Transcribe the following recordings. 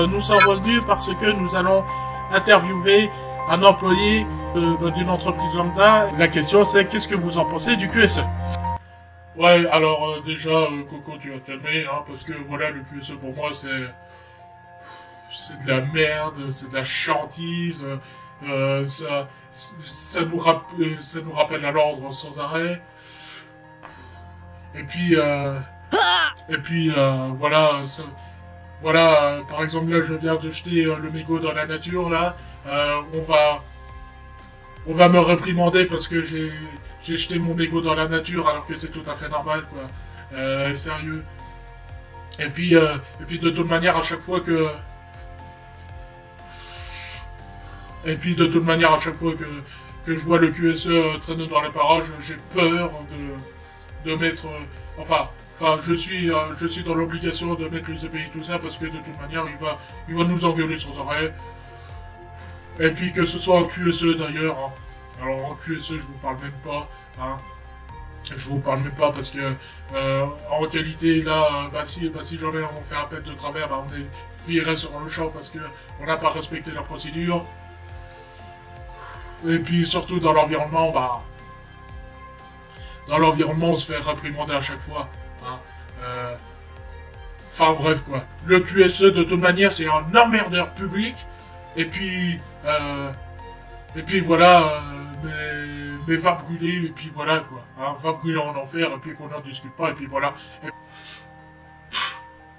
nous sommes revenus parce que nous allons interviewer un employé d'une entreprise lambda. La question c'est, qu'est-ce que vous en pensez du QSE? Ouais, alors déjà, Coco, tu vas te calmer, hein, parce que voilà, le QSE pour moi c'est de la merde, c'est de la chantise, ça nous rappelle à l'ordre sans arrêt. Et puis voilà, voilà, par exemple là je viens de jeter le mégot dans la nature là, on va me réprimander parce que j'ai jeté mon mégot dans la nature alors que c'est tout à fait normal quoi, sérieux. Et puis de toute manière à chaque fois que je vois le QSE traîner dans les parages, j'ai peur de mettre... Enfin, je suis dans l'obligation de mettre les EPI tout ça, parce que de toute manière, il va nous engueuler sans arrêt. Et puis que ce soit en QSE d'ailleurs, hein. Alors en QSE, je vous parle même pas, hein. Je vous parle même pas parce que en qualité là, si jamais on fait un pet de travers, on est viré sur le champ parce que on n'a pas respecté la procédure. Et puis surtout dans l'environnement, on se fait réprimander à chaque fois. Hein. Enfin bref quoi. Le QSE de toute manière c'est un emmerdeur public. Et puis voilà, mais va brûler et puis voilà quoi. Hein, va brûler en enfer et puis qu'on n'en discute pas et puis voilà. Et...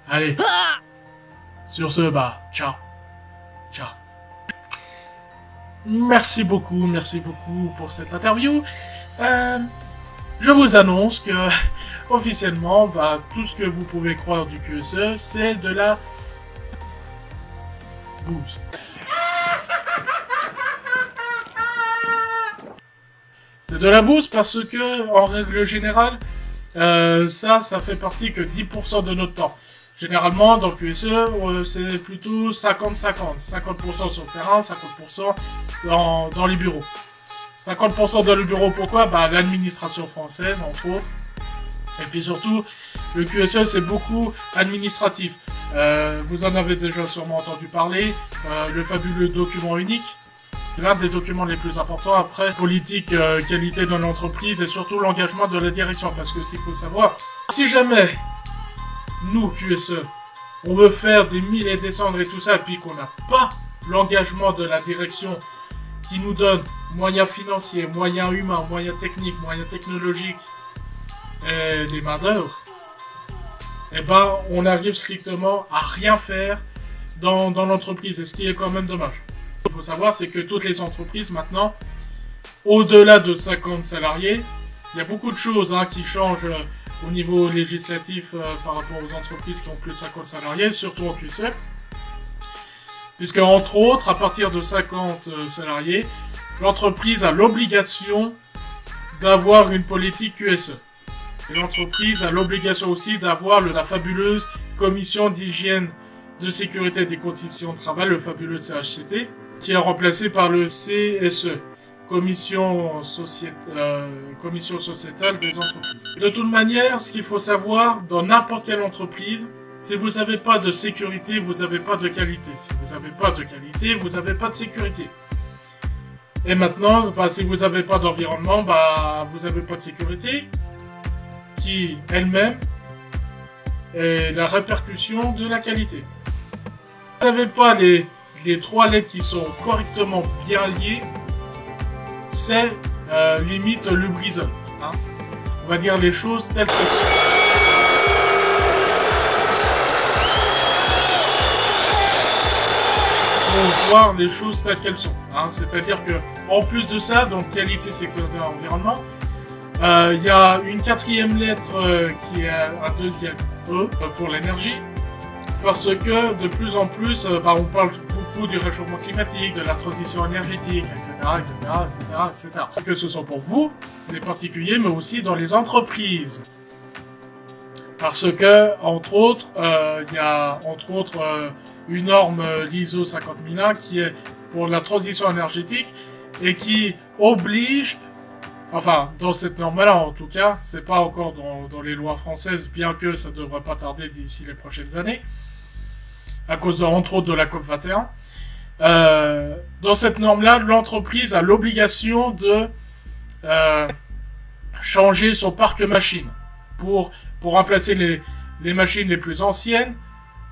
Allez. Sur ce, ciao. Ciao. Merci beaucoup pour cette interview. Je vous annonce que, officiellement, tout ce que vous pouvez croire du QSE, c'est de la bouse. C'est de la bouse parce que, en règle générale, ça fait partie que 10% de notre temps. Généralement, dans le QSE, c'est plutôt 50-50. 50% sur le terrain, 50% dans les bureaux. 50% dans le bureau, pourquoi? L'administration française, entre autres. Et puis surtout, le QSE, c'est beaucoup administratif. Vous en avez déjà sûrement entendu parler. Le fabuleux document unique. C'est l'un des documents les plus importants après politique, qualité de l'entreprise et surtout l'engagement de la direction. Parce que s'il faut savoir, si jamais... nous, QSE, on veut faire des milles et des cendres et tout ça, et puis qu'on n'a pas l'engagement de la direction qui nous donne moyens financiers, moyens humains, moyens techniques, moyens technologiques, et les mains d'œuvre, on arrive strictement à rien faire dans l'entreprise, et ce qui est quand même dommage. Ce qu'il faut savoir, c'est que toutes les entreprises, maintenant, au-delà de 50 salariés, il y a beaucoup de choses qui changent au niveau législatif par rapport aux entreprises qui ont plus de 50 salariés, surtout en QSE. Puisque, entre autres, à partir de 50 salariés, l'entreprise a l'obligation d'avoir une politique QSE. Et l'entreprise a l'obligation aussi d'avoir la fabuleuse commission d'hygiène, de sécurité et des conditions de travail, le fabuleux CHCT, qui est remplacé par le CSE. Commission sociétale des entreprises. De toute manière, ce qu'il faut savoir, dans n'importe quelle entreprise, si vous n'avez pas de sécurité, vous n'avez pas de qualité. Si vous n'avez pas de qualité, vous n'avez pas de sécurité. Et maintenant, si vous n'avez pas d'environnement, vous n'avez pas de sécurité, qui, elle-même, est la répercussion de la qualité. Si vous n'avez pas les trois lettres qui sont correctement bien liées, c'est limite lubrisol. Hein. On va dire les choses telles qu'elles sont. Il faut voir les choses telles qu'elles sont. Hein. C'est-à-dire que, en plus de ça, donc qualité, sécurité et environnement, il y a une quatrième lettre qui est un deuxième E pour l'énergie. Parce que de plus en plus, on parle beaucoup du réchauffement climatique, de la transition énergétique, etc., etc. Que ce soit pour vous, les particuliers, mais aussi dans les entreprises. Parce que, entre autres, il y a une norme, l'ISO 50001, qui est pour la transition énergétique et qui oblige, enfin, dans cette norme-là en tout cas, c'est pas encore dans les lois françaises, bien que ça devrait pas tarder d'ici les prochaines années, à cause, entre autres, de la COP 21. Dans cette norme-là, l'entreprise a l'obligation de changer son parc machine pour remplacer les machines les plus anciennes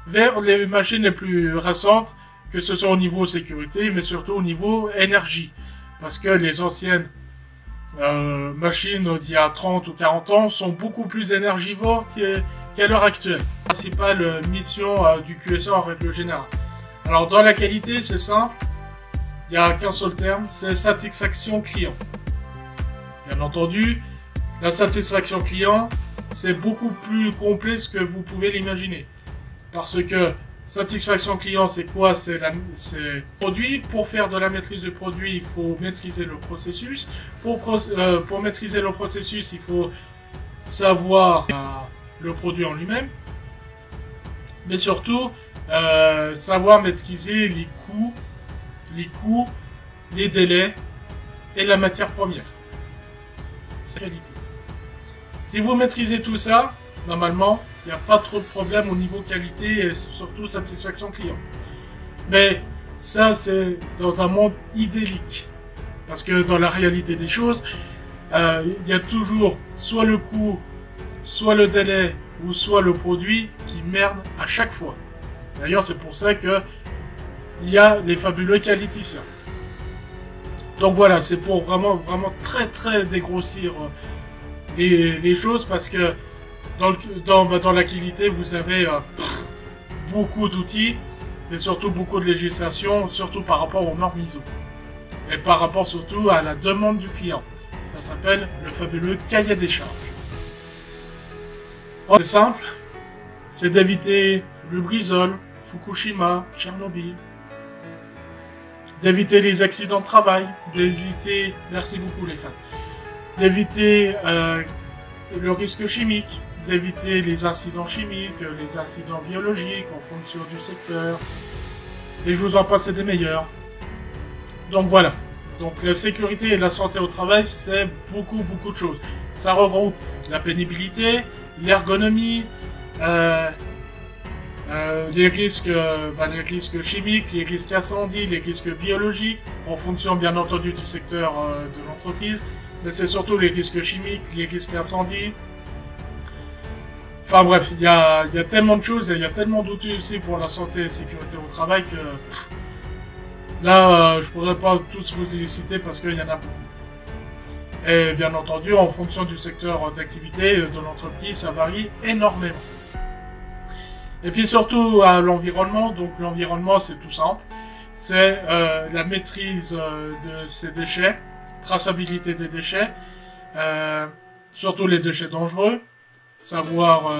vers les machines les plus récentes, que ce soit au niveau sécurité, mais surtout au niveau énergie. Parce que les anciennes machines d'il y a 30 ou 40 ans sont beaucoup plus énergivores qu'à l'heure actuelle. La principale mission du QSE en règle générale. Alors dans la qualité, c'est simple, il n'y a qu'un seul terme, c'est satisfaction client. Bien entendu, la satisfaction client, c'est beaucoup plus complexe que vous pouvez l'imaginer. Parce que satisfaction client, c'est quoi? C'est produit. Pour faire de la maîtrise du produit, il faut maîtriser le processus. Pour maîtriser le processus, il faut savoir le produit en lui-même. Mais surtout, savoir maîtriser les coûts, les délais et la matière première. C'est la qualité. Si vous maîtrisez tout ça, normalement, il n'y a pas trop de problème au niveau qualité et surtout satisfaction client. Mais ça, c'est dans un monde idyllique. Parce que dans la réalité des choses, il y a toujours soit le coût, soit le délai, ou soit le produit qui merde à chaque fois. D'ailleurs, c'est pour ça que il y a les fabuleux qualiticiens. Donc voilà, c'est pour vraiment très dégrossir les choses, parce que dans la qualité, vous avez beaucoup d'outils, mais surtout beaucoup de législation, surtout par rapport aux normes ISO. Et par rapport surtout à la demande du client. Ça s'appelle le fabuleux cahier des charges. C'est simple, c'est d'éviter Lubrizol, Fukushima, Tchernobyl, d'éviter les accidents de travail, d'éviter, merci beaucoup les femmes, d'éviter le risque chimique, d'éviter les incidents chimiques, les incidents biologiques en fonction du secteur, et je vous en passe des meilleurs. Donc voilà, donc la sécurité et la santé au travail, c'est beaucoup de choses. Ça regroupe la pénibilité, l'ergonomie, les risques chimiques, les risques incendies, les risques biologiques, en fonction bien entendu du secteur de l'entreprise, mais c'est surtout les risques chimiques, les risques incendies. Enfin bref, il y a tellement de choses et il y a tellement d'outils aussi pour la santé et la sécurité au travail que là, je pourrais pas tous vous y citer parce qu'il y en a beaucoup. Et bien entendu, en fonction du secteur d'activité de l'entreprise, ça varie énormément. Et puis surtout à l'environnement, donc l'environnement c'est tout simple, c'est la maîtrise de ces déchets, traçabilité des déchets, surtout les déchets dangereux, savoir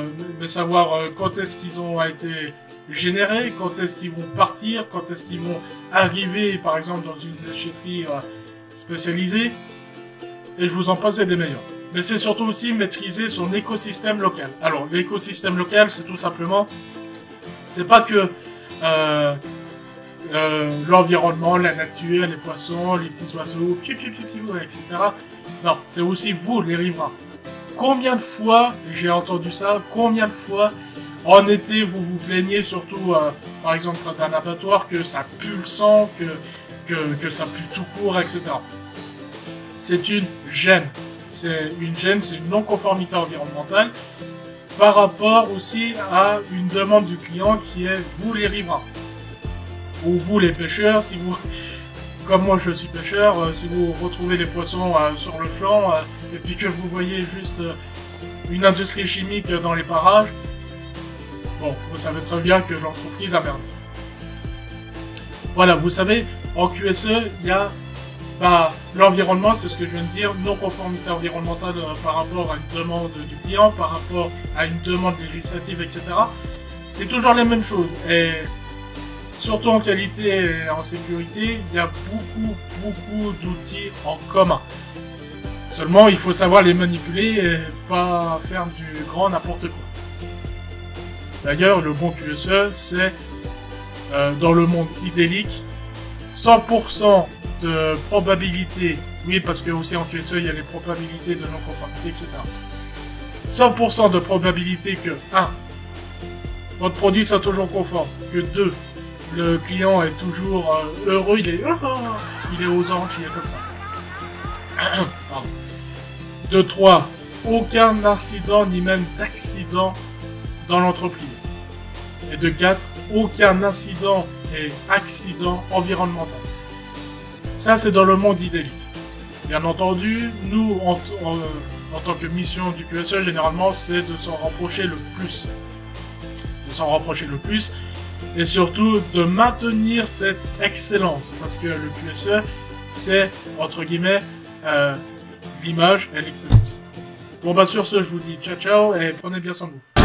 quand est-ce qu'ils ont été générés, quand est-ce qu'ils vont partir, quand est-ce qu'ils vont arriver par exemple dans une déchetterie spécialisée, et je vous en passe des meilleurs. Mais c'est surtout aussi maîtriser son écosystème local. Alors l'écosystème local, c'est tout simplement, c'est pas que l'environnement, la nature, les poissons, les petits oiseaux, etc. Non, c'est aussi vous, les riverains. Combien de fois j'ai entendu ça? Combien de fois en été vous vous plaignez, surtout par exemple d'un abattoir, que ça pue le sang, que ça pue tout court, etc. C'est une gêne. C'est une gêne, c'est une non-conformité environnementale par rapport aussi à une demande du client qui est vous les riverains. Ou vous les pêcheurs, si vous, comme moi je suis pêcheur, si vous retrouvez les poissons sur le flanc et puis que vous voyez juste une industrie chimique dans les parages, bon, vous savez très bien que l'entreprise a merdé. Voilà, vous savez, en QSE, il y a l'environnement, c'est ce que je viens de dire, non-conformité environnementale par rapport à une demande du client, par rapport à une demande législative, etc. C'est toujours les mêmes choses. Et surtout en qualité et en sécurité, il y a beaucoup d'outils en commun. Seulement, il faut savoir les manipuler et pas faire du grand n'importe quoi. D'ailleurs, le bon QSE, c'est dans le monde idyllique, 100% de probabilité, oui, parce que aussi en QSE, il y a les probabilités de non-conformité, etc. 100% de probabilité que, 1, votre produit soit toujours conforme. Que 2, le client est toujours heureux, il est aux anges, il est comme ça. Pardon. De 3, aucun incident ni même d'accident dans l'entreprise. Et de 4, aucun incident et accident environnemental. Ça, c'est dans le monde idyllique. Bien entendu, nous, en tant que mission du QSE, généralement, c'est de s'en rapprocher le plus. Et surtout, de maintenir cette excellence. Parce que le QSE, c'est, entre guillemets, l'image et l'excellence. Bon, bah sur ce, je vous dis ciao ciao et prenez bien soin de vous.